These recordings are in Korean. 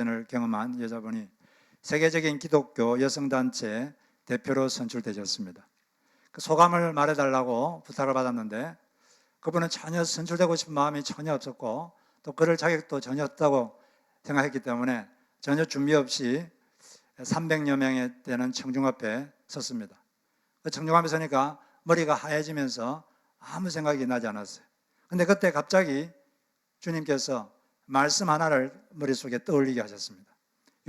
을 경험한 여자분이 세계적인 기독교 여성단체 대표로 선출되셨습니다. 그 소감을 말해달라고 부탁을 받았는데 그분은 전혀 선출되고 싶은 마음이 전혀 없었고 또 그럴 자격도 전혀 없다고 생각했기 때문에 전혀 준비 없이 300여 명에 되는 청중 앞에 섰습니다. 그 청중 앞에 서니까 머리가 하얘지면서 아무 생각이 나지 않았어요. 근데 그때 갑자기 주님께서 말씀 하나를 머릿속에 떠올리게 하셨습니다.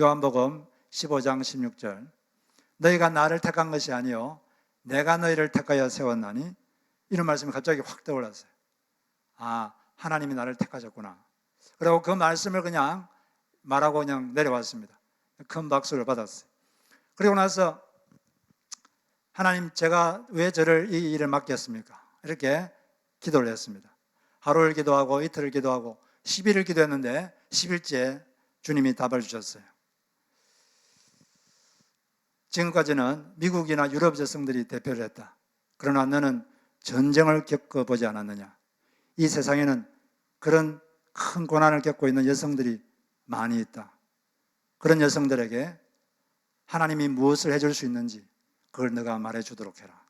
요한복음 15장 16절, 너희가 나를 택한 것이 아니요 내가 너희를 택하여 세웠나니, 이런 말씀이 갑자기 확 떠올랐어요. 아, 하나님이 나를 택하셨구나. 그리고 그 말씀을 그냥 말하고 그냥 내려왔습니다. 큰 박수를 받았어요. 그리고 나서 하나님, 제가 왜 저를 이 일을 맡겼습니까? 이렇게 기도를 했습니다. 하루를 기도하고 이틀을 기도하고 10일을 기도했는데 10일째 주님이 답을 주셨어요. 지금까지는 미국이나 유럽 여성들이 대표를 했다. 그러나 너는 전쟁을 겪어보지 않았느냐? 이 세상에는 그런 큰 고난을 겪고 있는 여성들이 많이 있다. 그런 여성들에게 하나님이 무엇을 해줄 수 있는지 그걸 너가 말해주도록 해라.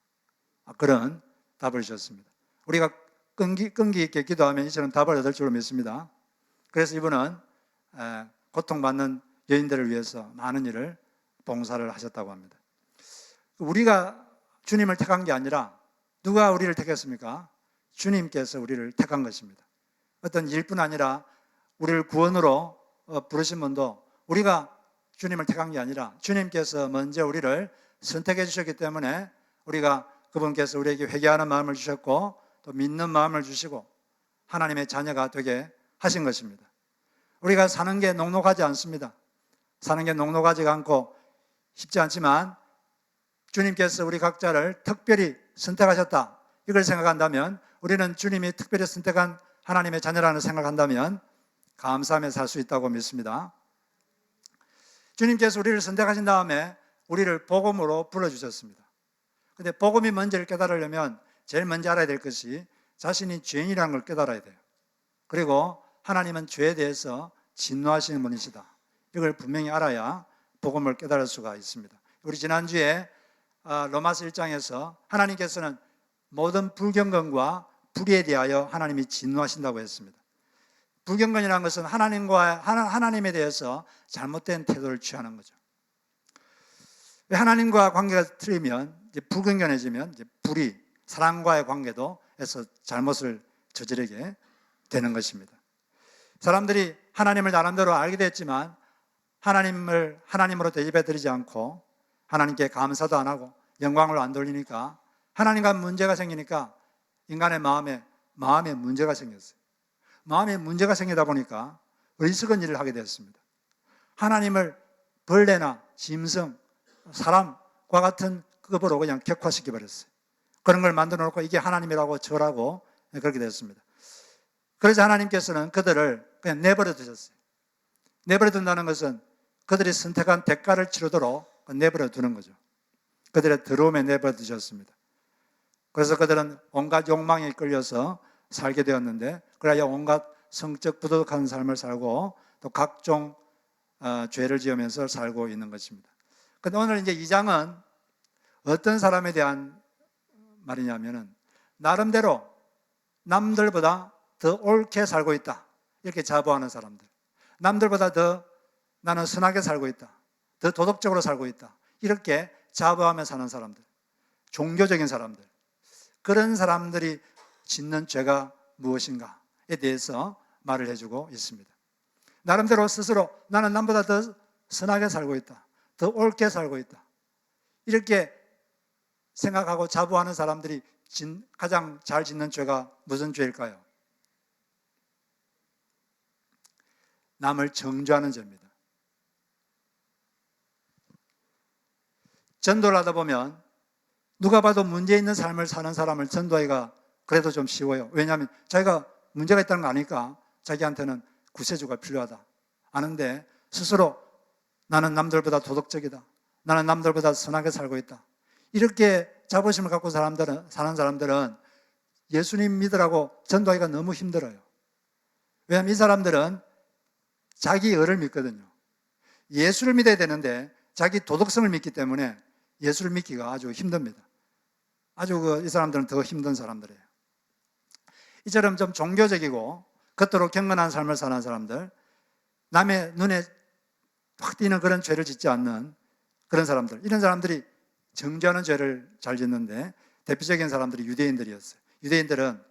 그런 답을 주셨습니다. 우리가 끈기 있게 기도하면 이처럼 답을 얻을 줄로 믿습니다. 그래서 이분은 고통받는 여인들을 위해서 많은 일을 봉사를 하셨다고 합니다. 우리가 주님을 택한 게 아니라 누가 우리를 택했습니까? 주님께서 우리를 택한 것입니다. 어떤 일뿐 아니라 우리를 구원으로 부르신 분도 우리가 주님을 택한 게 아니라 주님께서 먼저 우리를 선택해 주셨기 때문에 우리가 그분께서 우리에게 회개하는 마음을 주셨고 또 믿는 마음을 주시고 하나님의 자녀가 되게 하신 것입니다. 우리가 사는 게 녹록하지 않습니다. 사는 게 녹록하지 않고 쉽지 않지만 주님께서 우리 각자를 특별히 선택하셨다, 이걸 생각한다면, 우리는 주님이 특별히 선택한 하나님의 자녀라는 생각을 한다면 감사하며 살 수 있다고 믿습니다. 주님께서 우리를 선택하신 다음에 우리를 복음으로 불러주셨습니다. 그런데 복음이 뭔지를 깨달으려면 제일 먼저 알아야 될 것이 자신이 죄인이라는 걸 깨달아야 돼요. 그리고 하나님은 죄에 대해서 진노하시는 분이시다, 이걸 분명히 알아야 복음을 깨달을 수가 있습니다. 우리 지난주에 로마서 1장에서 하나님께서는 모든 불경건과 불의에 대하여 하나님이 진노하신다고 했습니다. 불경건이라는 것은 하나님에 대해서 잘못된 태도를 취하는 거죠. 하나님과 관계가 틀리면 이제 불경건해지면 이제 불의, 사람과의 관계도 해서 잘못을 저지르게 되는 것입니다. 사람들이 하나님을 나름대로 알게 됐지만 하나님을 하나님으로 대접해 드리지 않고 하나님께 감사도 안 하고 영광을 안 돌리니까 하나님과 문제가 생기니까 인간의 마음에 문제가 생겼어요. 마음에 문제가 생기다 보니까 어리석은 일을 하게 되었습니다. 하나님을 벌레나 짐승, 사람과 같은 급으로 그냥 격화시켜 버렸어요. 그런 걸 만들어 놓고 이게 하나님이라고 저라고 그렇게 됐습니다. 그래서 하나님께서는 그들을 그냥 내버려 두셨어요. 내버려 둔다는 것은 그들이 선택한 대가를 치르도록 내버려 두는 거죠. 그들의 더러움에 내버려 두셨습니다. 그래서 그들은 온갖 욕망에 끌려서 살게 되었는데, 그래야 온갖 성적 부도덕한 삶을 살고 또 각종 죄를 지으면서 살고 있는 것입니다. 그런데 오늘 이제 2장은 어떤 사람에 대한 말이냐면은 나름대로 남들보다 더 옳게 살고 있다, 이렇게 자부하는 사람들, 남들보다 더 나는 선하게 살고 있다, 더 도덕적으로 살고 있다, 이렇게 자부하며 사는 사람들, 종교적인 사람들, 그런 사람들이 짓는 죄가 무엇인가에 대해서 말을 해주고 있습니다. 나름대로 스스로 나는 남보다 더 선하게 살고 있다, 더 옳게 살고 있다, 이렇게 생각하고 자부하는 사람들이 가장 잘 짓는 죄가 무슨 죄일까요? 남을 정죄하는 죄입니다. 전도를 하다 보면 누가 봐도 문제 있는 삶을 사는 사람을 전도하기가 그래도 좀 쉬워요. 왜냐하면 자기가 문제가 있다는 거 아니까 자기한테는 구세주가 필요하다 아는데, 스스로 나는 남들보다 도덕적이다, 나는 남들보다 선하게 살고 있다, 이렇게 자부심을 갖고 사는 사람들은 예수님 믿으라고 전도하기가 너무 힘들어요. 왜냐하면 이 사람들은 자기 의를 믿거든요. 예수를 믿어야 되는데 자기 도덕성을 믿기 때문에 예수를 믿기가 아주 힘듭니다. 아주 이 사람들은 더 힘든 사람들이에요. 이처럼 좀 종교적이고 겉으로 경건한 삶을 사는 사람들, 남의 눈에 확 띄는 그런 죄를 짓지 않는 그런 사람들, 이런 사람들이 정죄하는 죄를 잘 짓는데 대표적인 사람들이 유대인들이었어요. 유대인들은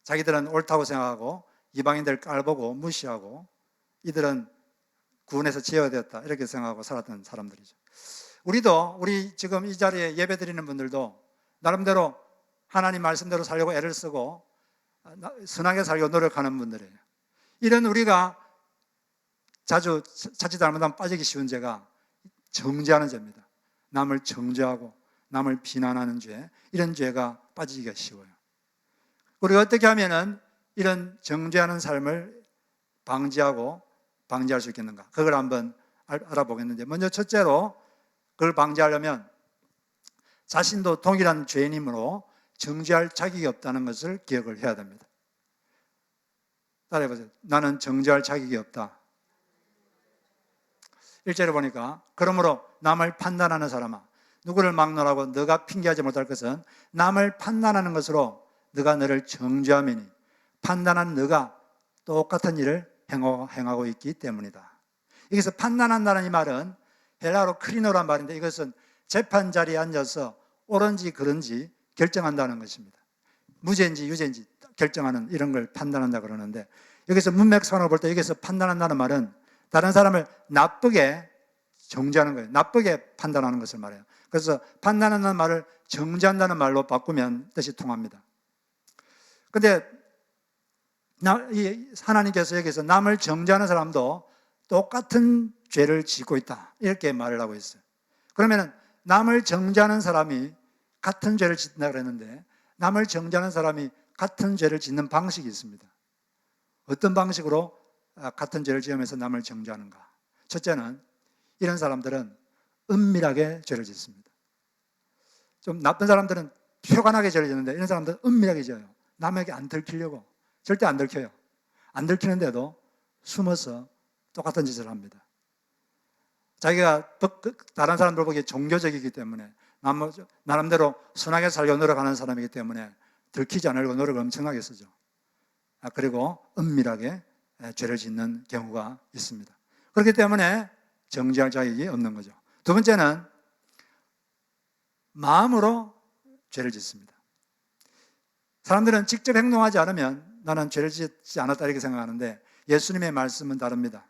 자기들은 옳다고 생각하고 이방인들 깔보고 무시하고 이들은 구원에서 제어되었다 이렇게 생각하고 살았던 사람들이죠. 우리 지금 이 자리에 예배 드리는 분들도 나름대로 하나님 말씀대로 살려고 애를 쓰고 선하게 살려고 노력하는 분들이에요. 이런 우리가 자주 자칫 잘못하면 빠지기 쉬운 죄가 정죄하는 죄입니다. 남을 정죄하고 남을 비난하는 죄, 이런 죄가 빠지기가 쉬워요. 우리가 어떻게 하면은 이런 정죄하는 삶을 방지할 수 있겠는가? 그걸 한번 알아보겠는데, 먼저 첫째로 그걸 방지하려면 자신도 동일한 죄인이므로 정죄할 자격이 없다는 것을 기억을 해야 됩니다. 따라해보세요. 나는 정죄할 자격이 없다. 1절에 보니까 그러므로 남을 판단하는 사람아, 누구를 막론하고 너가 핑계하지 못할 것은 남을 판단하는 것으로 너가 너를 정죄함이니 판단한 너가 똑같은 일을 행하고 있기 때문이다. 여기서 판단한다는 이 말은 헬라어로 크리노란 말인데, 이것은 재판 자리에 앉아서 옳은지 그른지 결정한다는 것입니다. 무죄인지 유죄인지 결정하는 이런 걸 판단한다 그러는데, 여기서 문맥상으로 볼 때 여기서 판단한다는 말은 다른 사람을 나쁘게 정죄하는 거예요. 나쁘게 판단하는 것을 말해요. 그래서 판단한다는 말을 정죄한다는 말로 바꾸면 뜻이 통합니다. 그런데 하나님께서 여기서 남을 정죄하는 사람도 똑같은 죄를 짓고 있다 이렇게 말을 하고 있어요. 그러면 남을 정죄하는 사람이 같은 죄를 짓는다 그랬는데, 남을 정죄하는 사람이 같은 죄를 짓는 방식이 있습니다. 어떤 방식으로 같은 죄를 지으면서 남을 정죄하는가? 첫째는 이런 사람들은 은밀하게 죄를 짓습니다. 좀 나쁜 사람들은 표관하게 죄를 짓는데, 이런 사람들은 은밀하게 지어요. 남에게 안 들키려고. 절대 안 들켜요. 안 들키는데도 숨어서 똑같은 짓을 합니다. 자기가 다른 사람들 보기에 종교적이기 때문에, 나름대로 선하게 살려고 노력하는 사람이기 때문에 들키지 않으려고 노력을 엄청나게 쓰죠. 그리고 은밀하게 죄를 짓는 경우가 있습니다. 그렇기 때문에 정죄할 자격이 없는 거죠. 두 번째는 마음으로 죄를 짓습니다. 사람들은 직접 행동하지 않으면 나는 죄를 짓지 않았다 이렇게 생각하는데, 예수님의 말씀은 다릅니다.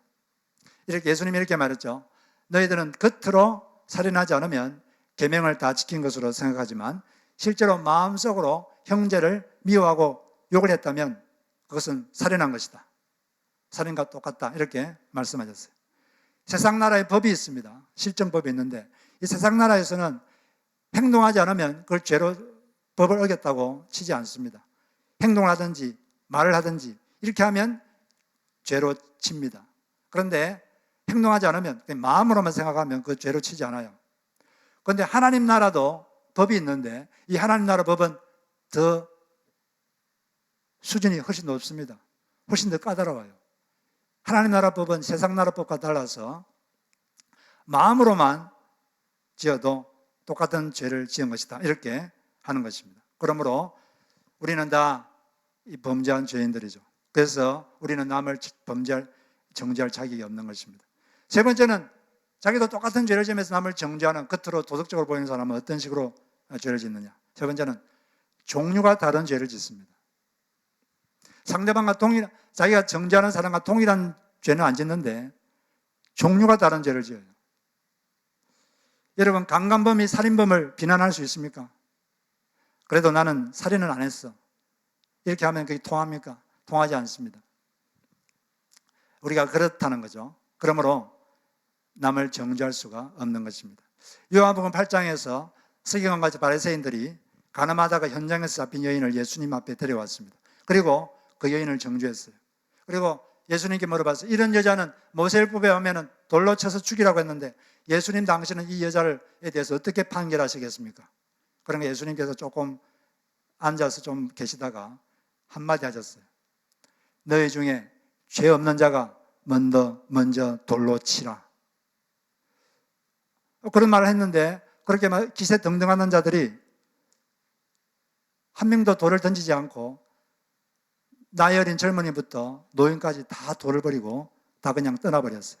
예수님이 이렇게 말했죠. 너희들은 겉으로 살인하지 않으면 계명을 다 지킨 것으로 생각하지만 실제로 마음속으로 형제를 미워하고 욕을 했다면 그것은 살인한 것이다. 살인과 똑같다 이렇게 말씀하셨어요. 세상 나라에 법이 있습니다. 실정법이 있는데, 이 세상 나라에서는 행동하지 않으면 그걸 죄로 법을 어겼다고 치지 않습니다. 행동을 하든지 말을 하든지 이렇게 하면 죄로 칩니다. 그런데 행동하지 않으면, 마음으로만 생각하면 그 죄로 치지 않아요. 그런데 하나님 나라도 법이 있는데, 이 하나님 나라 법은 더 수준이 훨씬 높습니다. 훨씬 더 까다로워요. 하나님 나라 법은 세상 나라 법과 달라서 마음으로만 지어도 똑같은 죄를 지은 것이다 이렇게 하는 것입니다. 그러므로 우리는 다 범죄한 죄인들이죠. 그래서 우리는 남을 정죄할 자격이 없는 것입니다. 세 번째는 자기도 똑같은 죄를 지으면서 남을 정죄하는, 겉으로 도덕적으로 보이는 사람은 어떤 식으로 죄를 짓느냐. 세 번째는 종류가 다른 죄를 짓습니다. 상대방과 자기가 정죄하는 사람과 동일한 죄는 안 짓는데 종류가 다른 죄를 지어요. 여러분, 강간범이 살인범을 비난할 수 있습니까? 그래도 나는 살인은 안 했어, 이렇게 하면 그게 통합니까? 통하지 않습니다. 우리가 그렇다는 거죠. 그러므로 남을 정죄할 수가 없는 것입니다. 요한복음 8장에서 서기관과 바리새인들이 간음하다가 현장에서 잡힌 여인을 예수님 앞에 데려왔습니다. 그리고 그 여인을 정죄했어요. 그리고 예수님께 물어봤어요. 이런 여자는 모세율법에 하면 돌로 쳐서 죽이라고 했는데 예수님 당신은 이 여자에 대해서 어떻게 판결하시겠습니까? 그러니까 예수님께서 조금 앉아서 좀 계시다가 한마디 하셨어요. 너희 중에 죄 없는 자가 먼저 돌로 치라. 그런 말을 했는데 그렇게 기세등등하는 자들이 한 명도 돌을 던지지 않고 나이 어린 젊은이부터 노인까지 다 돌을 버리고 다 그냥 떠나버렸어요.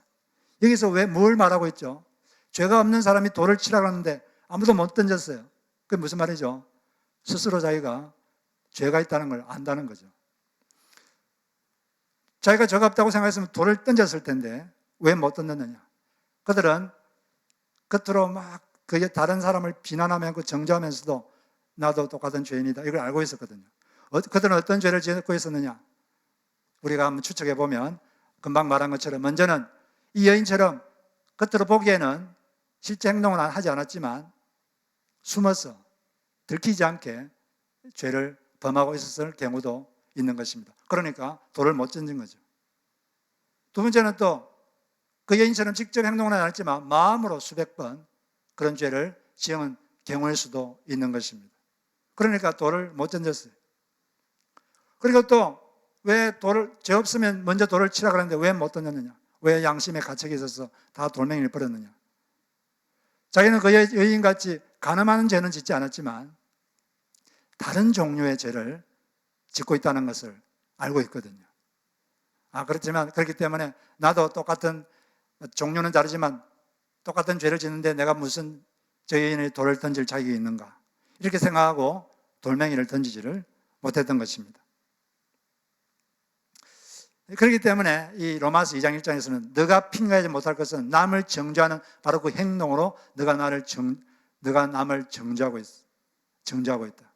여기서 왜 뭘 말하고 있죠? 죄가 없는 사람이 돌을 치라고 하는데 아무도 못 던졌어요. 그게 무슨 말이죠? 스스로 자기가 죄가 있다는 걸 안다는 거죠. 자기가 죄가 없다고 생각했으면 돌을 던졌을 텐데 왜 못 던졌느냐? 그들은 겉으로 막 다른 사람을 비난하면서 정죄하면서도 나도 똑같은 죄인이다 이걸 알고 있었거든요. 그들은 어떤 죄를 짓고 있었느냐? 우리가 한번 추측해 보면 금방 말한 것처럼 먼저는 이 여인처럼 겉으로 보기에는 실제 행동은 하지 않았지만 숨어서 들키지 않게 죄를 범하고 있었을 경우도 있는 것입니다. 그러니까 돌을 못 던진 거죠. 두 번째는 또 그 여인처럼 직접 행동은 하지 않았지만 마음으로 수백 번 그런 죄를 지은 경우일 수도 있는 것입니다. 그러니까 돌을 못 던졌어요. 그리고 또 왜 죄 없으면 먼저 돌을 치라 그러는데 왜 못 던졌느냐? 왜 양심에 가책이 있어서 다 돌멩이를 버렸느냐? 자기는 그 여인같이 간음하는 죄는 짓지 않았지만 다른 종류의 죄를 짓고 있다는 것을 알고 있거든요. 그렇지만 그렇기 때문에 나도 똑같은 종류는 다르지만 똑같은 죄를 짓는데 내가 무슨 저 여인의 돌을 던질 자격이 있는가? 이렇게 생각하고 돌멩이를 던지지를 못했던 것입니다. 그렇기 때문에 이 로마서 2장 1장에서는 너가 핑계하지 못할 것은 남을 정죄하는 바로 그 행동으로 너가 남을 정죄하고 있다.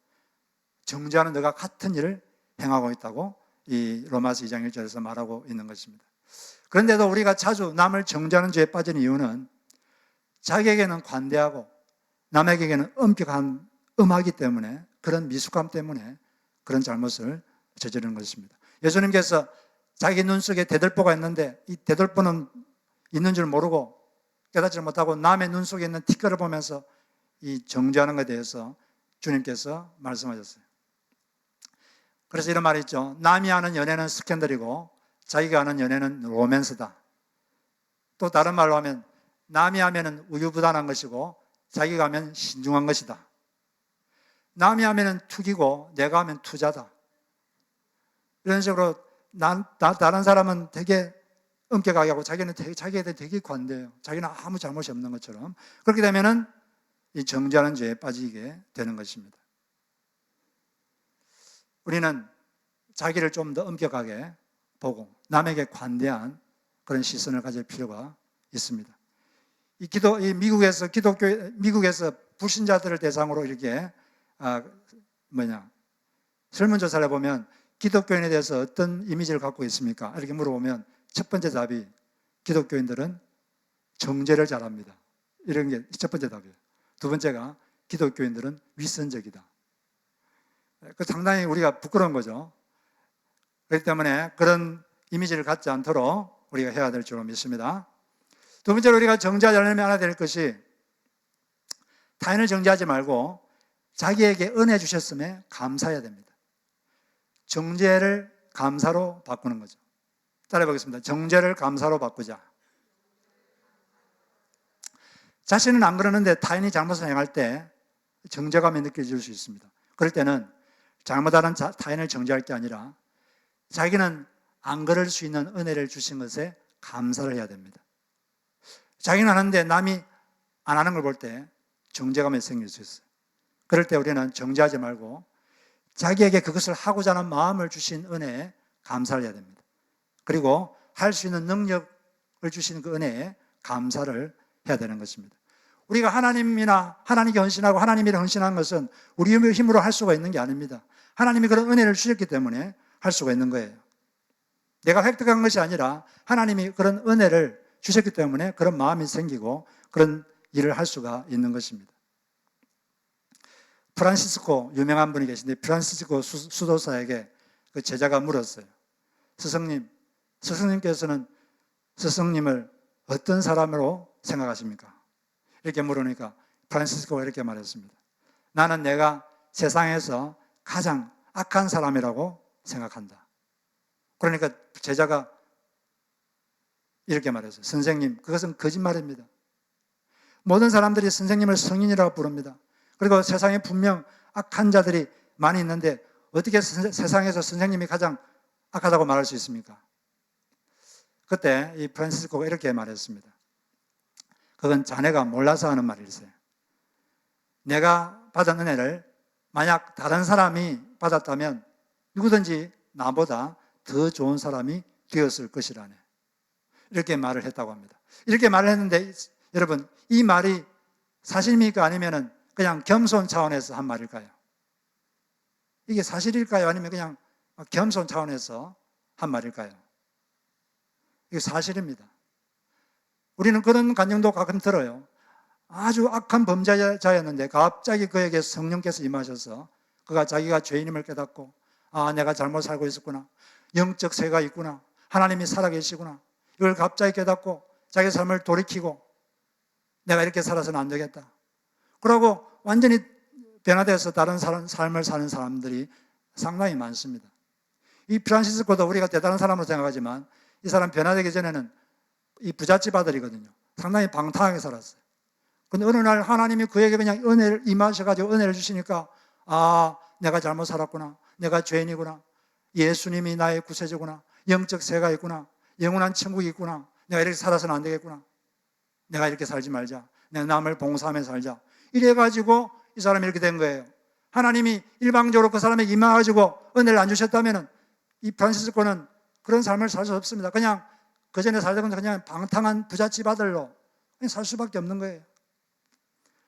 정죄하는 너가 같은 일을 행하고 있다고 이 로마서 2장 1절에서 말하고 있는 것입니다. 그런데도 우리가 자주 남을 정죄하는 죄에 빠진 이유는 자기에게는 관대하고 남에게는 엄격한 음하기 때문에 그런 미숙함 때문에 그런 잘못을 저지르는 것입니다. 예수님께서 자기 눈 속에 대들보가 있는데 이 대들보는 있는 줄 모르고 깨닫지 못하고 남의 눈 속에 있는 티끌을 보면서 이 정죄하는 것에 대해서 주님께서 말씀하셨어요. 그래서 이런 말이 있죠. 남이 아는 연애는 스캔들이고 자기가 아는 연애는 로맨스다. 또 다른 말로 하면 남이 하면 우유부단한 것이고 자기가 하면 신중한 것이다. 남이 하면 투기고 내가 하면 투자다. 이런 식으로 다른 사람은 되게 엄격하게 하고 자기는 자기에 대해 되게 관대해요. 자기는 아무 잘못이 없는 것처럼. 그렇게 되면은 이 정죄하는 죄에 빠지게 되는 것입니다. 우리는 자기를 좀 더 엄격하게 보고 남에게 관대한 그런 시선을 가질 필요가 있습니다. 미국에서 불신자들을 대상으로 이렇게 설문조사를 해보면 기독교인에 대해서 어떤 이미지를 갖고 있습니까? 이렇게 물어보면 첫 번째 답이 기독교인들은 정죄를 잘합니다. 이런 게 첫 번째 답이에요. 두 번째가 기독교인들은 윗선적이다. 상당히 우리가 부끄러운 거죠. 그렇기 때문에 그런 이미지를 갖지 않도록 우리가 해야 될 줄로 믿습니다. 두 번째로 우리가 정죄하지 않으면 알아야 될 것이 타인을 정죄하지 말고 자기에게 은혜 주셨음에 감사해야 됩니다. 정죄를 감사로 바꾸는 거죠. 따라해 보겠습니다. 정죄를 감사로 바꾸자. 자신은 안 그러는데 타인이 잘못을 행할 때 정죄감이 느껴질 수 있습니다. 그럴 때는 잘못하는 타인을 정죄할 게 아니라 자기는 안 그럴 수 있는 은혜를 주신 것에 감사를 해야 됩니다. 자기는 하는데 남이 안 하는 걸 볼 때 정죄감이 생길 수 있어요. 그럴 때 우리는 정죄하지 말고 자기에게 그것을 하고자 하는 마음을 주신 은혜에 감사를 해야 됩니다. 그리고 할 수 있는 능력을 주신 그 은혜에 감사를 해야 되는 것입니다. 우리가 하나님께 헌신하고 하나님이라 헌신한 것은 우리 힘으로 할 수가 있는 게 아닙니다. 하나님이 그런 은혜를 주셨기 때문에 할 수가 있는 거예요. 내가 획득한 것이 아니라 하나님이 그런 은혜를 주셨기 때문에 그런 마음이 생기고 그런 일을 할 수가 있는 것입니다. 프란시스코 유명한 분이 계신데 프란시스코 수도사에게 그 제자가 물었어요. 스승님께서는 스승님을 어떤 사람으로 생각하십니까? 이렇게 물으니까 프란시스코가 이렇게 말했습니다. 나는 내가 세상에서 가장 악한 사람이라고 생각한다. 그러니까 제자가 이렇게 말했어요. 선생님, 그것은 거짓말입니다. 모든 사람들이 선생님을 성인이라고 부릅니다. 그리고 세상에 분명 악한 자들이 많이 있는데 어떻게 세상에서 선생님이 가장 악하다고 말할 수 있습니까? 그때 이 프란시스코가 이렇게 말했습니다. 그건 자네가 몰라서 하는 말일세. 내가 받은 은혜를 만약 다른 사람이 받았다면 누구든지 나보다 더 좋은 사람이 되었을 것이라네. 이렇게 말을 했다고 합니다. 이렇게 말을 했는데 여러분, 이 말이 사실입니까? 아니면 그냥 겸손 차원에서 한 말일까요? 이게 사실일까요? 아니면 그냥 겸손 차원에서 한 말일까요? 이게 사실입니다. 우리는 그런 감정도 가끔 들어요. 아주 악한 범죄자였는데 갑자기 그에게 성령께서 임하셔서 그가 자기가 죄인임을 깨닫고 내가 잘못 살고 있었구나. 영적 세가 있구나. 하나님이 살아계시구나. 이걸 갑자기 깨닫고 자기 삶을 돌이키고 내가 이렇게 살아서는 안 되겠다. 그러고 완전히 변화돼서 다른 삶을 사는 사람들이 상당히 많습니다. 이 프란시스코도 우리가 대단한 사람으로 생각하지만 이 사람 변화되기 전에는 이 부잣집 아들이거든요. 상당히 방탕하게 살았어요. 근데 어느 날 하나님이 그에게 그냥 은혜를 임하셔가지고 은혜를 주시니까 내가 잘못 살았구나. 내가 죄인이구나. 예수님이 나의 구세주구나. 영적 세가 있구나. 영원한 천국이 있구나. 내가 이렇게 살아서는 안 되겠구나. 내가 이렇게 살지 말자. 내가 남을 봉사하며 살자. 이래가지고 이 사람이 이렇게 된 거예요. 하나님이 일방적으로 그 사람에게 임하가지고 은혜를 안 주셨다면 이 프란시스코는 그런 삶을 살 수 없습니다. 그냥 그 전에 살던 건 그냥 방탕한 부잣집 아들로 그냥 살 수밖에 없는 거예요.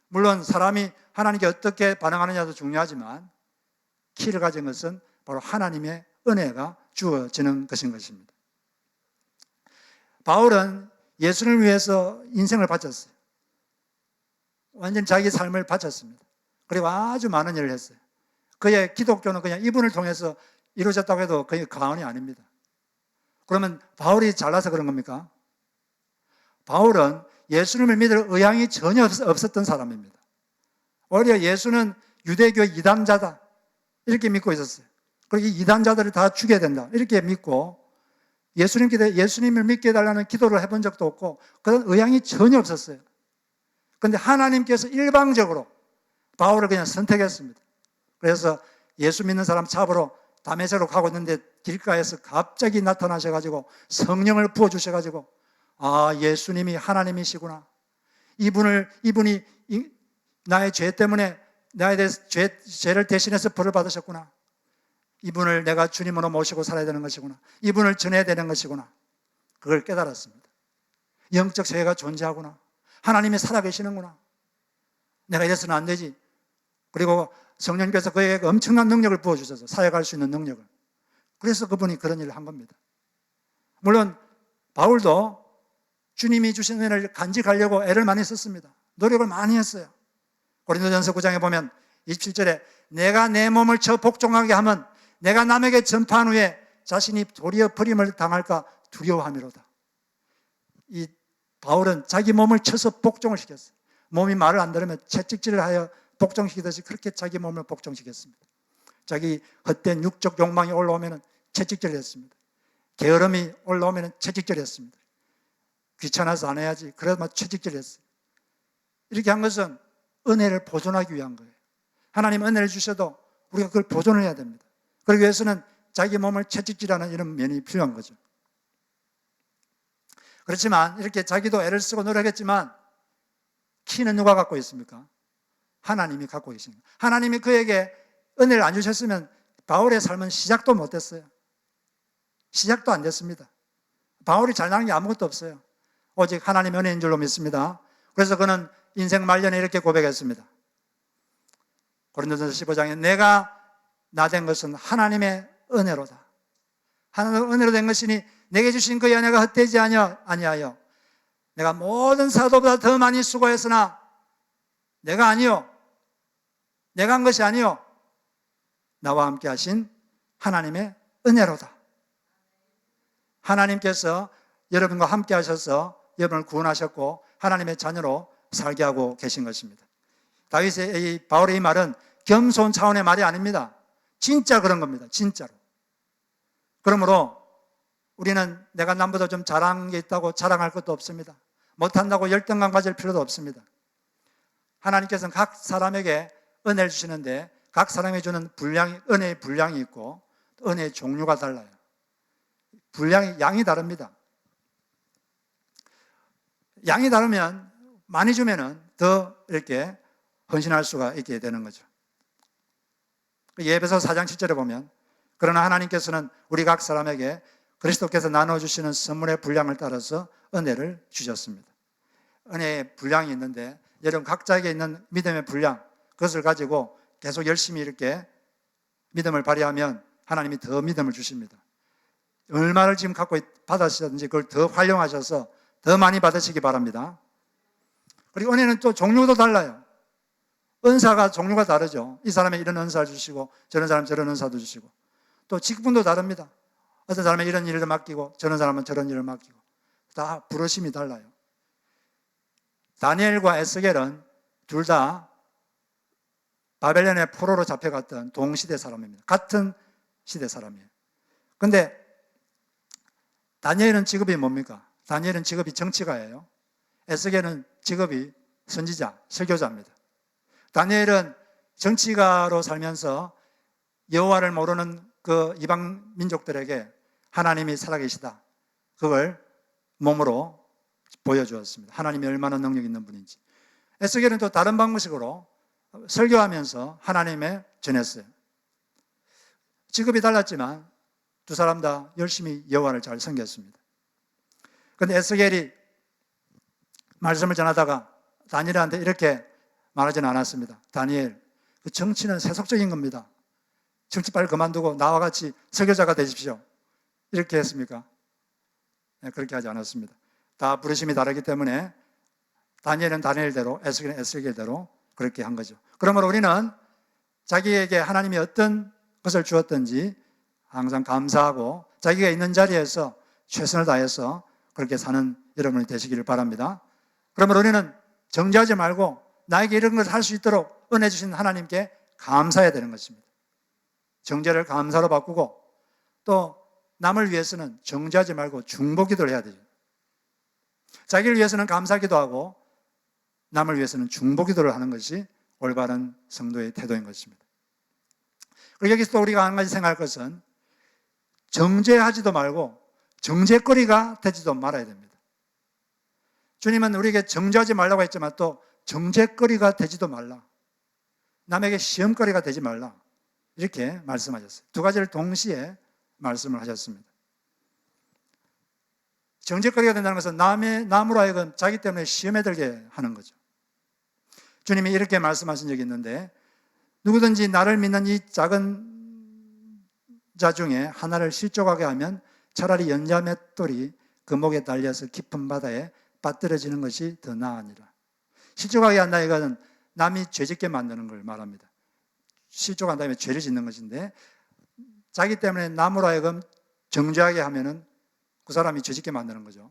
물론 사람이 하나님께 어떻게 반응하느냐도 중요하지만 키를 가진 것은 바로 하나님의 은혜가 주어지는 것인 것입니다. 바울은 예수를 위해서 인생을 바쳤어요. 완전 자기 삶을 바쳤습니다. 그리고 아주 많은 일을 했어요. 그의 기독교는 그냥 이분을 통해서 이루어졌다고 해도 거의 과언이 아닙니다. 그러면 바울이 잘나서 그런 겁니까? 바울은 예수님을 믿을 의향이 전혀 없었던 사람입니다. 오히려 예수는 유대교의 이단자다 이렇게 믿고 있었어요. 그리고 이 이단자들을 다 죽여야 된다 이렇게 믿고 예수님을 믿게 해달라는 기도를 해본 적도 없고 그런 의향이 전혀 없었어요. 그런데 하나님께서 일방적으로 바울을 그냥 선택했습니다. 그래서 예수 믿는 사람 잡으러 다메섹으로 가고 있는데 길가에서 갑자기 나타나셔가지고 성령을 부어주셔가지고 예수님이 하나님이시구나. 이분이 나의 죄 때문에 나에 대해서 죄를 대신해서 벌을 받으셨구나. 이분을 내가 주님으로 모시고 살아야 되는 것이구나. 이분을 전해야 되는 것이구나. 그걸 깨달았습니다. 영적 세계가 존재하구나. 하나님이 살아계시는구나. 내가 이래서는 안 되지. 그리고 성령께서 그에게 엄청난 능력을 부어주셔서 사역할 수 있는 능력을. 그래서 그분이 그런 일을 한 겁니다. 물론 바울도 주님이 주신 은혜를 간직하려고 애를 많이 썼습니다. 노력을 많이 했어요. 고린도전서 9장에 보면 27절에 내가 내 몸을 쳐 복종하게 하면 내가 남에게 전파한 후에 자신이 도리어 버림을 당할까 두려워함이로다. 이 바울은 자기 몸을 쳐서 복종을 시켰어요. 몸이 말을 안 들으면 채찍질을 하여 복종시키듯이 그렇게 자기 몸을 복종시켰습니다. 자기 헛된 육적 욕망이 올라오면 채찍질을 했습니다. 게으름이 올라오면 채찍질을 했습니다. 귀찮아서 안 해야지. 그래도 채찍질을 했어요. 이렇게 한 것은 은혜를 보존하기 위한 거예요. 하나님 은혜를 주셔도 우리가 그걸 보존을 해야 됩니다. 그러기 위해서는 자기 몸을 채찍질하는 이런 면이 필요한 거죠. 그렇지만 이렇게 자기도 애를 쓰고 노력했지만 키는 누가 갖고 있습니까? 하나님이 갖고 계십니다. 하나님이 그에게 은혜를 안 주셨으면 바울의 삶은 시작도 못했어요. 시작도 안 됐습니다. 바울이 잘나는 게 아무것도 없어요. 오직 하나님의 은혜인 줄로 믿습니다. 그래서 그는 인생 말년에 이렇게 고백했습니다. 고린도전서 15장에 내가 나 된 것은 하나님의 은혜로다. 하나님의 은혜로 된 것이니 내게 주신 그의 은혜가 헛되지 아니하여 내가 모든 사도보다 더 많이 수고했으나 내가 아니요. 내가 한 것이 아니요. 나와 함께 하신 하나님의 은혜로다. 하나님께서 여러분과 함께 하셔서 여러분을 구원하셨고 하나님의 자녀로 살게 하고 계신 것입니다. 다윗의 바울의 이 말은 겸손 차원의 말이 아닙니다. 진짜 그런 겁니다. 진짜로. 그러므로 우리는 내가 남보다 좀 잘한 게 있다고 자랑할 것도 없습니다. 못한다고 열등감 가질 필요도 없습니다. 하나님께서는 각 사람에게 은혜를 주시는데 각 사람에게 주는 은혜의 분량이 있고 은혜의 종류가 달라요. 양이 다릅니다. 양이 다르면 많이 주면은 더 이렇게 헌신할 수가 있게 되는 거죠. 예배서 4장 7절에 보면 그러나 하나님께서는 우리 각 사람에게 그리스도께서 나눠주시는 선물의 분량을 따라서 은혜를 주셨습니다. 은혜의 분량이 있는데 여러분 각자에게 있는 믿음의 분량 그것을 가지고 계속 열심히 이렇게 믿음을 발휘하면 하나님이 더 믿음을 주십니다. 얼마를 지금 갖고 받으셨는지 그걸 더 활용하셔서 더 많이 받으시기 바랍니다. 그리고 은혜는 또 종류도 달라요. 은사가 종류가 다르죠. 이 사람이 이런 은사를 주시고 저런 사람 저런 은사도 주시고 또 직분도 다릅니다. 어떤 사람은 이런 일을 맡기고 저런 사람은 저런 일을 맡기고 다 부르심이 달라요. 다니엘과 에스겔은 둘 다 바벨론의 포로로 잡혀갔던 동시대 사람입니다. 같은 시대 사람이에요. 그런데 다니엘은 직업이 뭡니까? 다니엘은 직업이 정치가예요. 에스겔은 직업이 선지자, 설교자입니다. 다니엘은 정치가로 살면서 여호와를 모르는 그 이방 민족들에게 하나님이 살아계시다. 그걸 몸으로 보여주었습니다. 하나님이 얼마나 능력 있는 분인지. 에스겔은 또 다른 방식으로 설교하면서 하나님의 전했어요. 직업이 달랐지만 두 사람 다 열심히 여호와를 잘 섬겼습니다. 그런데 에스겔이 말씀을 전하다가 다니엘한테 이렇게 말하지는 않았습니다. 다니엘, 그 정치는 세속적인 겁니다. 정치 빨리 그만두고 나와 같이 설교자가 되십시오. 이렇게 했습니까? 네, 그렇게 하지 않았습니다. 다 부르심이 다르기 때문에 다니엘은 다니엘대로, 에스겔은 에스겔대로 그렇게 한 거죠. 그러므로 우리는 자기에게 하나님이 어떤 것을 주었든지 항상 감사하고 자기가 있는 자리에서 최선을 다해서 그렇게 사는 여러분이 되시기를 바랍니다. 그러므로 우리는 정죄하지 말고 나에게 이런 것을 할 수 있도록 은혜 주신 하나님께 감사해야 되는 것입니다. 정죄를 감사로 바꾸고 또 남을 위해서는 정죄하지 말고 중보기도를 해야 되죠. 자기를 위해서는 감사기도 하고 남을 위해서는 중보기도를 하는 것이 올바른 성도의 태도인 것입니다. 그리고 여기서 또 우리가 한 가지 생각할 것은 정죄하지도 말고 정죄거리가 되지도 말아야 됩니다. 주님은 우리에게 정죄하지 말라고 했지만 또 정죄거리가 되지도 말라. 남에게 시험거리가 되지 말라. 이렇게 말씀하셨어요. 두 가지를 동시에 말씀을 하셨습니다. 정죄거리가 된다는 것은 남으로 하여금 자기 때문에 시험에 들게 하는 거죠. 주님이 이렇게 말씀하신 적이 있는데 누구든지 나를 믿는 이 작은 자 중에 하나를 실족하게 하면 차라리 연자맷돌이 그 목에 달려서 깊은 바다에 빠뜨려지는 것이 더 나으니라. 실족하게 한다 이거는 남이 죄짓게 만드는 걸 말합니다. 실족한 다음에 죄를 짓는 것인데 자기 때문에 남으로 하여금 정죄하게 하면은 그 사람이 죄짓게 만드는 거죠.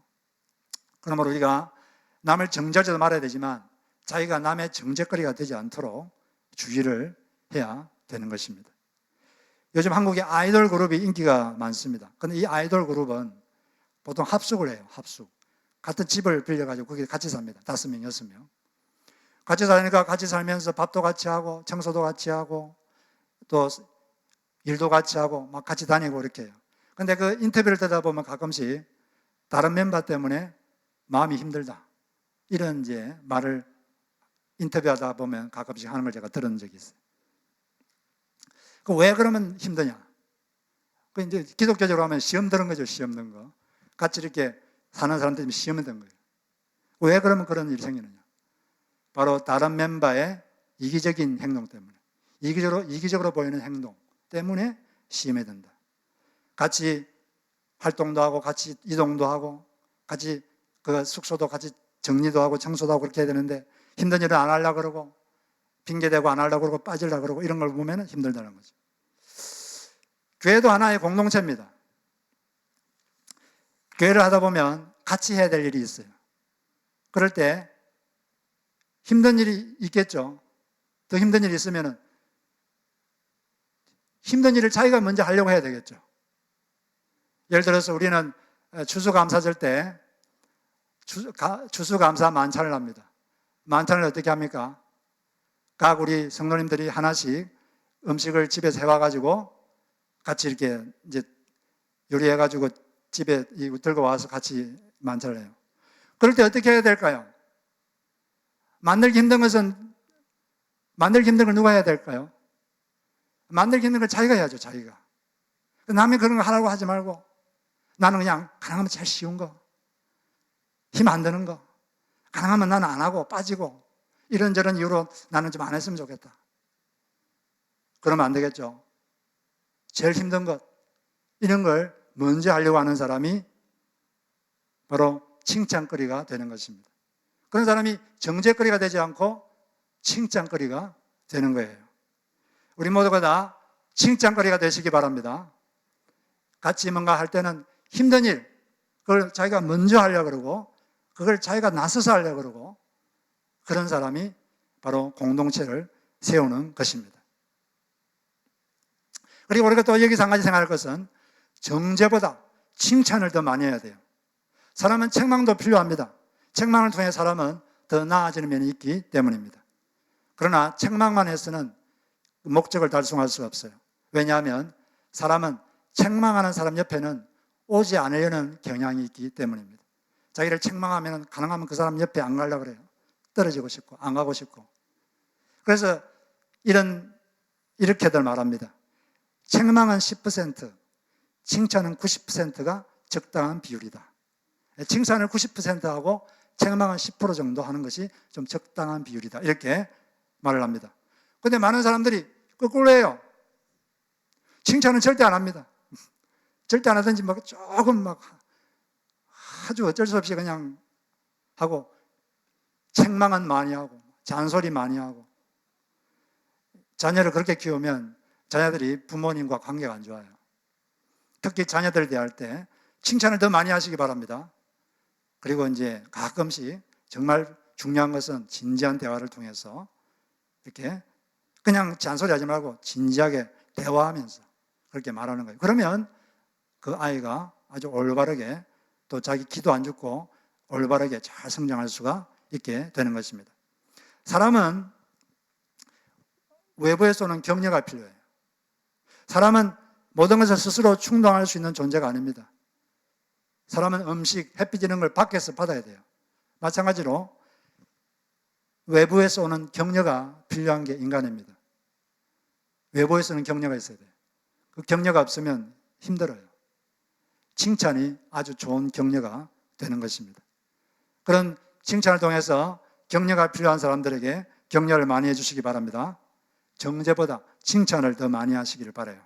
그러므로 우리가 남을 정죄하지도 말아야 되지만 자기가 남의 정죄거리가 되지 않도록 주의를 해야 되는 것입니다. 요즘 한국에 아이돌 그룹이 인기가 많습니다. 그런데 이 아이돌 그룹은 보통 합숙을 해요. 합숙. 같은 집을 빌려가지고 거기 같이 삽니다. 5명, 6명. 같이 사니까 같이 살면서 밥도 같이 하고 청소도 같이 하고 또 일도 같이 하고 막 같이 다니고 이렇게 해요. 근데 그 인터뷰를 듣다 보면 가끔씩 다른 멤버 때문에 마음이 힘들다. 이런 이제 말을 인터뷰하다 보면 가끔씩 하는 걸 제가 들은 적이 있어요. 왜 그러면 힘드냐? 그 이제 기독교적으로 하면 시험 드는 거죠. 시험 든 거. 같이 이렇게 사는 사람들이 시험을 든 거예요. 왜 그러면 그런 일이 생기느냐? 바로 다른 멤버의 이기적인 행동 때문에, 이기적으로 보이는 행동 때문에 시험에 든다. 같이 활동도 하고, 같이 이동도 하고, 같이 그 숙소도 같이 정리도 하고, 청소도 하고 그렇게 해야 되는데 힘든 일을 안 하려고 그러고, 핑계대고 안 하려고 그러고, 빠지려고 그러고 이런 걸 보면 힘들다는 거죠. 교회도 하나의 공동체입니다. 교회를 하다 보면 같이 해야 될 일이 있어요. 그럴 때 힘든 일이 있겠죠. 더 힘든 일이 있으면 힘든 일을 자기가 먼저 하려고 해야 되겠죠. 예를 들어서 우리는 추수감사절 때 추수감사 만찬을 합니다. 만찬을 어떻게 합니까? 각 우리 성도님들이 하나씩 음식을 집에서 해와가지고 같이 이렇게 이제 요리해가지고 집에 들고 와서 같이 만찬을 해요. 그럴 때 어떻게 해야 될까요? 만들기 힘든 것은, 만들기 힘든 걸 누가 해야 될까요? 만들기 힘든 걸 자기가 해야죠, 자기가. 남이 그런 거 하라고 하지 말고, 나는 그냥 가능하면 제일 쉬운 거, 힘 안 드는 거, 가능하면 나는 안 하고 빠지고, 이런저런 이유로 나는 좀 안 했으면 좋겠다. 그러면 안 되겠죠. 제일 힘든 것, 이런 걸 먼저 하려고 하는 사람이 바로 칭찬거리가 되는 것입니다. 그런 사람이 정죄거리가 되지 않고 칭찬거리가 되는 거예요. 우리 모두가 다 칭찬거리가 되시기 바랍니다. 같이 뭔가 할 때는 힘든 일, 그걸 자기가 먼저 하려고 그러고, 그걸 자기가 나서서 하려고 그러고, 그런 사람이 바로 공동체를 세우는 것입니다. 그리고 우리가 또 여기서 한 가지 생각할 것은 정죄보다 칭찬을 더 많이 해야 돼요. 사람은 책망도 필요합니다. 책망을 통해 사람은 더 나아지는 면이 있기 때문입니다. 그러나 책망만 해서는 목적을 달성할 수가 없어요. 왜냐하면 사람은 책망하는 사람 옆에는 오지 않으려는 경향이 있기 때문입니다. 자기를 책망하면 가능하면 그 사람 옆에 안 가려고 그래요. 떨어지고 싶고 안 가고 싶고. 그래서 이렇게들 말합니다. 책망은 10%, 칭찬은 90%가 적당한 비율이다. 칭찬을 90%하고 책망은 10% 정도 하는 것이 좀 적당한 비율이다. 이렇게 말을 합니다. 그런데 많은 사람들이 거꾸로 해요. 칭찬은 절대 안 합니다. 절대 안 하든지 막 조금 막 아주 어쩔 수 없이 그냥 하고, 책망은 많이 하고 잔소리 많이 하고. 자녀를 그렇게 키우면 자녀들이 부모님과 관계가 안 좋아요. 특히 자녀들 대할 때 칭찬을 더 많이 하시기 바랍니다. 그리고 이제 가끔씩 정말 중요한 것은 진지한 대화를 통해서 이렇게 그냥 잔소리 하지 말고 진지하게 대화하면서 그렇게 말하는 거예요. 그러면 그 아이가 아주 올바르게, 또 자기 기도 안 죽고 올바르게 잘 성장할 수가 있게 되는 것입니다. 사람은 외부에서 오는 격려가 필요해요. 사람은 모든 것을 스스로 충당할 수 있는 존재가 아닙니다. 사람은 음식, 햇빛 이런 걸 밖에서 받아야 돼요. 마찬가지로 외부에서 오는 격려가 필요한 게 인간입니다. 외부에서는 격려가 있어야 돼요. 그 격려가 없으면 힘들어요. 칭찬이 아주 좋은 격려가 되는 것입니다. 그런 칭찬을 통해서 격려가 필요한 사람들에게 격려를 많이 해주시기 바랍니다. 정죄보다 칭찬을 더 많이 하시기를 바라요.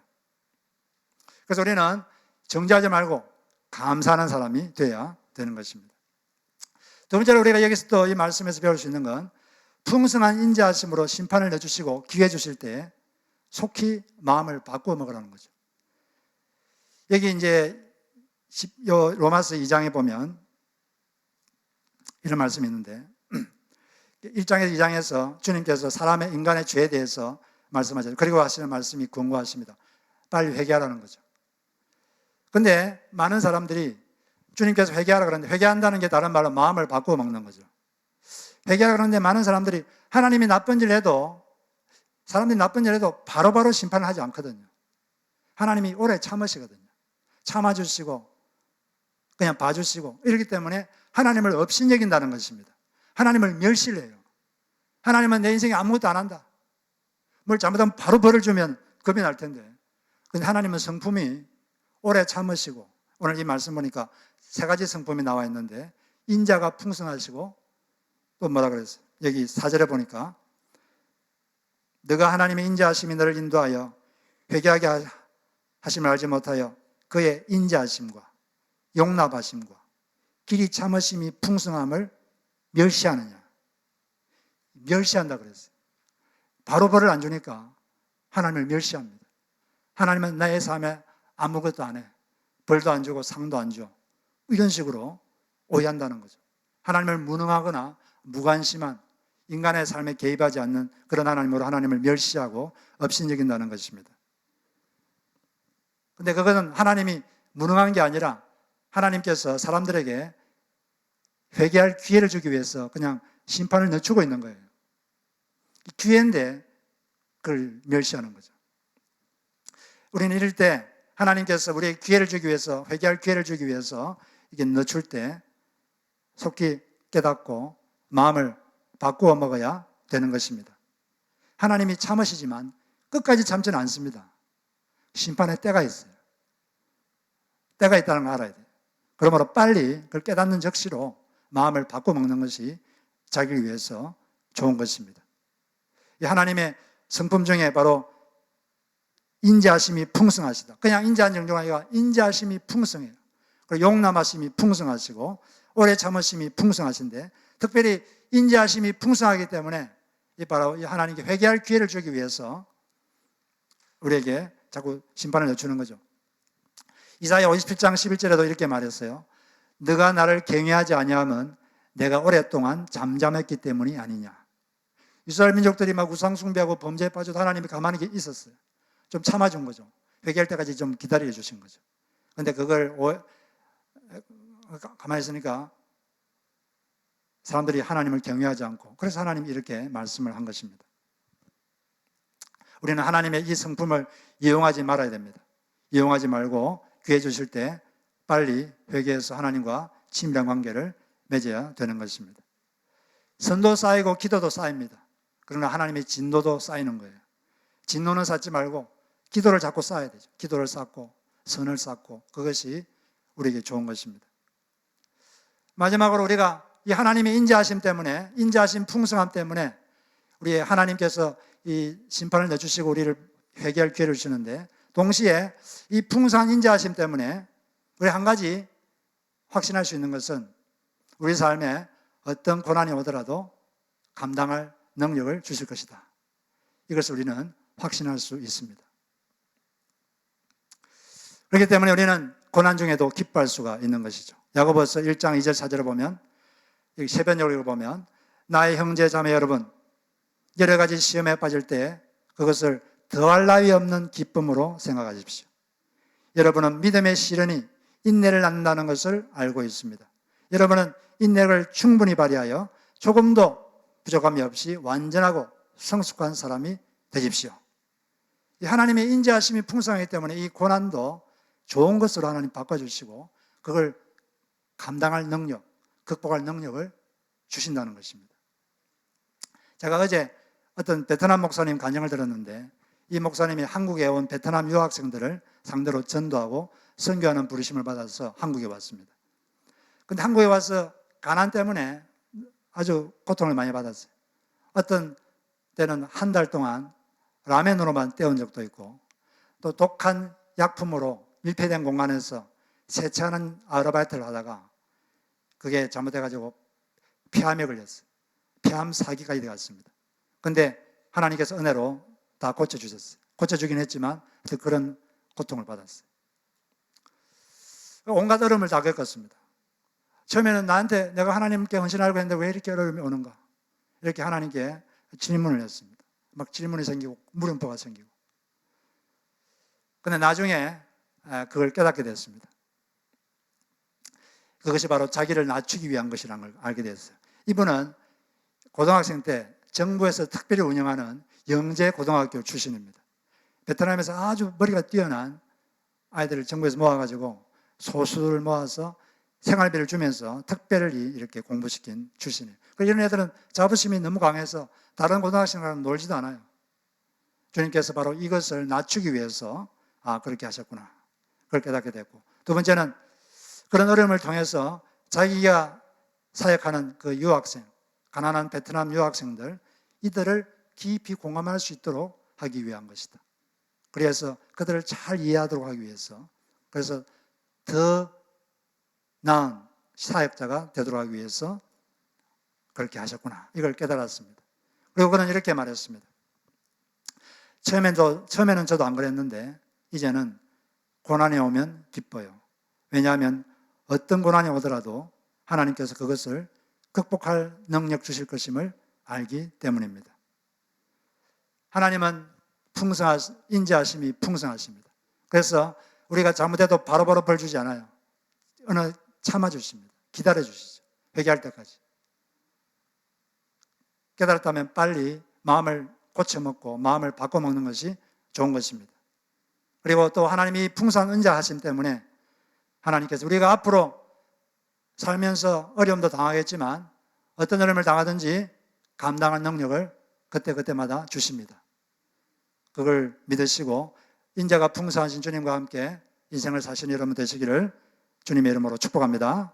그래서 우리는 정죄하지 말고 감사하는 사람이 되어야 되는 것입니다. 두 번째로 우리가 여기서 또 이 말씀에서 배울 수 있는 건 풍성한 인자하심으로 심판을 내주시고 기회 주실 때 속히 마음을 바꾸어 먹으라는 거죠. 여기 이제 로마서 2장에 보면 이런 말씀이 있는데 1장에서 2장에서 주님께서 사람의 인간의 죄에 대해서 말씀하죠. 그리고 하시는 말씀이 권고하십니다. 빨리 회개하라는 거죠. 근데 많은 사람들이 주님께서 회개하라 그러는데, 회개한다는 게 다른 말로 마음을 바꾸어 먹는 거죠. 회개하라 그러는데 많은 사람들이 하나님이 나쁜 일 해도, 사람들이 나쁜 일 해도 바로바로 심판을 하지 않거든요. 하나님이 오래 참으시거든요. 참아주시고 그냥 봐주시고 이렇기 때문에 하나님을 업신여긴다는 것입니다. 하나님을 멸시를 해요. 하나님은 내 인생에 아무것도 안 한다. 뭘 잘못하면 바로 벌을 주면 겁이 날 텐데. 근데 하나님은 성품이 오래 참으시고, 오늘 이 말씀 보니까 세 가지 성품이 나와 있는데 인자가 풍성하시고, 또 뭐라 그랬어요? 여기 4절에 보니까 너가 하나님의 인자하심이 너를 인도하여 회개하게 하심을 알지 못하여 그의 인자하심과 용납하심과 길이 참으심이 풍성함을 멸시하느냐. 멸시한다 그랬어요. 바로 벌을 안 주니까 하나님을 멸시합니다. 하나님은 나의 삶에 아무것도 안 해. 벌도 안 주고 상도 안 줘. 이런 식으로 오해한다는 거죠. 하나님을 무능하거나 무관심한, 인간의 삶에 개입하지 않는 그런 하나님으로 하나님을 멸시하고 업신여긴다는 것입니다. 근데 그것은 하나님이 무능한 게 아니라 하나님께서 사람들에게 회개할 기회를 주기 위해서 그냥 심판을 늦추고 있는 거예요. 기회인데 그걸 멸시하는 거죠. 우리는 이럴 때 하나님께서 우리에게 기회를 주기 위해서, 회개할 기회를 주기 위해서 이게 늦출 때 속히 깨닫고 마음을 바꾸어 먹어야 되는 것입니다. 하나님이 참으시지만 끝까지 참지는 않습니다. 심판의 때가 있어요. 때가 있다는 걸 알아야 돼요. 그러므로 빨리 그걸 깨닫는 적시로 마음을 바꿔 먹는 것이 자기를 위해서 좋은 것입니다. 이 하나님의 성품 중에 바로 인자하심이 풍성하시다. 그냥 인자한 정도가 아니라 인자하심이 풍성해요. 그리고 용남하심이 풍성하시고 오래 참으심이 풍성하신데, 특별히 인자하심이 풍성하기 때문에 바로 하나님께 회개할 기회를 주기 위해서 우리에게 자꾸 심판을 늦추는 거죠. 이사야 57장 11절에도 이렇게 말했어요. 너가 나를 경외하지 아니하면 내가 오랫동안 잠잠했기 때문이 아니냐. 이스라엘 민족들이 막 우상 숭배하고 범죄에 빠져도 하나님이 가만히 있었어요. 좀 참아준 거죠. 회개할 때까지 좀 기다려 주신 거죠. 그런데 그걸 가만히 있으니까 사람들이 하나님을 경외하지 않고, 그래서 하나님이 이렇게 말씀을 한 것입니다. 우리는 하나님의 이 성품을 이용하지 말아야 됩니다. 이용하지 말고 기회 주실 때 빨리 회개해서 하나님과 친밀한 관계를 맺어야 되는 것입니다. 선도 쌓이고 기도도 쌓입니다. 그러나 하나님의 진노도 쌓이는 거예요. 진노는 쌓지 말고 기도를 자꾸 쌓아야 되죠. 기도를 쌓고 선을 쌓고, 그것이 우리에게 좋은 것입니다. 마지막으로 우리가 이 하나님의 인자하심 때문에, 인자하심 풍성함 때문에 우리 하나님께서 이 심판을 내주시고 우리를 회개할 기회를 주시는데, 동시에 이 풍성한 인자하심 때문에 우리 한 가지 확신할 수 있는 것은 우리 삶에 어떤 고난이 오더라도 감당할 능력을 주실 것이다. 이것을 우리는 확신할 수 있습니다. 그렇기 때문에 우리는 고난 중에도 기뻐할 수가 있는 것이죠. 야고보서 1장 2절 4절을 보면, 여기 세변역을 보면, 나의 형제 자매 여러분, 여러 가지 시험에 빠질 때 그것을 더할 나위 없는 기쁨으로 생각하십시오. 여러분은 믿음의 시련이 인내를 낳는다는 것을 알고 있습니다. 여러분은 인내를 충분히 발휘하여 조금도 부족함이 없이 완전하고 성숙한 사람이 되십시오. 하나님의 인자하심이 풍성하기 때문에 이 고난도 좋은 것으로 하나님 바꿔주시고 그걸 감당할 능력, 극복할 능력을 주신다는 것입니다. 제가 어제 어떤 베트남 목사님 간증을 들었는데, 이 목사님이 한국에 온 베트남 유학생들을 상대로 전도하고 선교하는 부르심을 받아서 한국에 왔습니다. 그런데 한국에 와서 가난 때문에 아주 고통을 많이 받았어요. 어떤 때는 한 달 동안 라멘으로만 때운 적도 있고, 또 독한 약품으로 밀폐된 공간에서 세차하는 아르바이트를 하다가 그게 잘못해가지고 폐암에 걸렸어요. 폐암 사기까지 되었습니다. 그런데 하나님께서 은혜로 다 고쳐주셨어요. 고쳐주긴 했지만 그런 고통을 받았어요. 온갖 어려움을 다 겪었습니다. 처음에는 나한테 내가 하나님께 헌신하려고 했는데 왜 이렇게 어려움이 오는가, 이렇게 하나님께 질문을 했습니다. 막 질문이 생기고 물음표가 생기고. 그런데 나중에 그걸 깨닫게 됐습니다. 그것이 바로 자기를 낮추기 위한 것이라는 걸 알게 됐어요. 이분은 고등학생 때 정부에서 특별히 운영하는 영재 고등학교 출신입니다. 베트남에서 아주 머리가 뛰어난 아이들을 정부에서 모아가지고 소수를 모아서 생활비를 주면서 특별히 이렇게 공부시킨 출신이에요. 이런 애들은 자부심이 너무 강해서 다른 고등학생과는 놀지도 않아요. 주님께서 바로 이것을 낮추기 위해서 그렇게 하셨구나, 그걸 깨닫게 됐고, 두 번째는 그런 어려움을 통해서 자기가 사역하는 그 유학생, 가난한 베트남 유학생들, 이들을 깊이 공감할 수 있도록 하기 위한 것이다. 그래서 그들을 잘 이해하도록 하기 위해서, 그래서 더 나은 사역자가 되도록 하기 위해서 그렇게 하셨구나, 이걸 깨달았습니다. 그리고 그는 이렇게 말했습니다. 처음에는 저도 안 그랬는데 이제는 고난이 오면 기뻐요. 왜냐하면 어떤 고난이 오더라도 하나님께서 그것을 극복할 능력 주실 것임을 알기 때문입니다. 하나님은 인자하심이 풍성하십니다. 그래서 우리가 잘못해도 바로바로 벌 주지 않아요. 어느 참아주십니다. 기다려주시죠. 회개할 때까지. 깨달았다면 빨리 마음을 고쳐먹고 마음을 바꿔먹는 것이 좋은 것입니다. 그리고 또 하나님이 풍성한 은자하심 때문에 하나님께서 우리가 앞으로 살면서 어려움도 당하겠지만 어떤 어려움을 당하든지 감당할 능력을 그때그때마다 주십니다. 그걸 믿으시고 인자가 풍성하신 주님과 함께 인생을 사시는 여러분 되시기를 주님의 이름으로 축복합니다.